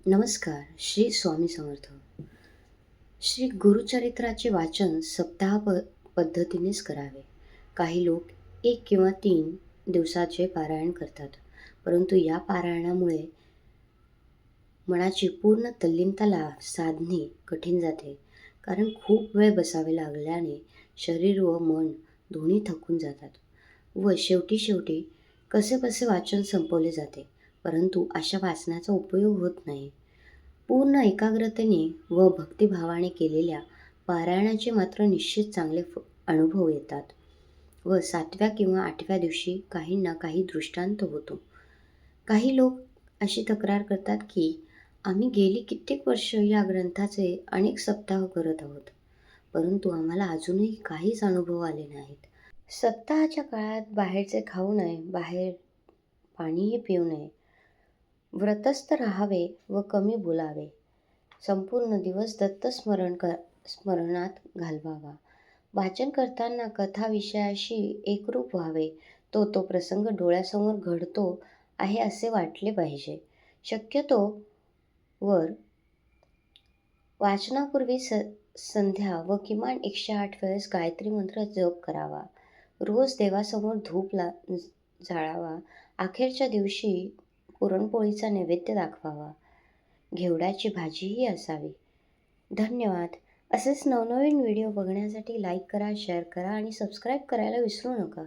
नमस्कार. श्री स्वामी समर्थ. श्री गुरुचरित्राचे वाचन पद्धतीनेच करावे. काही लोक 1 किंवा 3 दिवसाचे पारायण करतात. परंतु या पारायणामुळे मनाची पूर्ण तल्लीनता साधणे कठीण जाते. कारण खूप वेळ बसावे लागल्याने शरीर व मन दोन्ही थकून जातात व शेवटी कसेबसे वाचन संपवले जाते. परंतु अशा वाचनाचा उपयोग होत नाही. पूर्ण एकाग्रतेने व भक्तिभावाने केलेल्या पारायणाचे मात्र निश्चित चांगले अनुभव येतात व 7व्या किंवा 8व्या दिवशी काही ना काही दृष्टांत होतो. काही लोक अशी तक्रार करतात की आम्ही गेली कित्येक वर्ष या ग्रंथाचे अनेक सप्ताह करत आहोत, परंतु आम्हाला अजूनही काहीच अनुभव आले नाहीत. सप्ताहाच्या काळात बाहेरचे खाऊ नये, बाहेर पाणीही पिऊ नये, व्रतस्थ राहावे व कमी बोलावे. संपूर्ण दिवस स्मरणात घालवावा. वाचन करताना कथा विषयाशी एकरूप व्हावे. तो प्रसंग डोळ्यासमोर घडतो आहे असे वाटले पाहिजे. शक्यतो वर वाचनापूर्वी संध्या व किमान 108 वेळेस गायत्री मंत्र जप करावा. रोज देवासमोर धूप जाळावा. अखेरच्या दिवशी पुरणपोळीचा नैवेद्य दाखवावा. घेवड्याची भाजीही असावी. धन्यवाद. असेच नवनवीन व्हिडिओ बघण्यासाठी लाईक करा, शेअर करा आणि सबस्क्राईब करायला विसरू नका.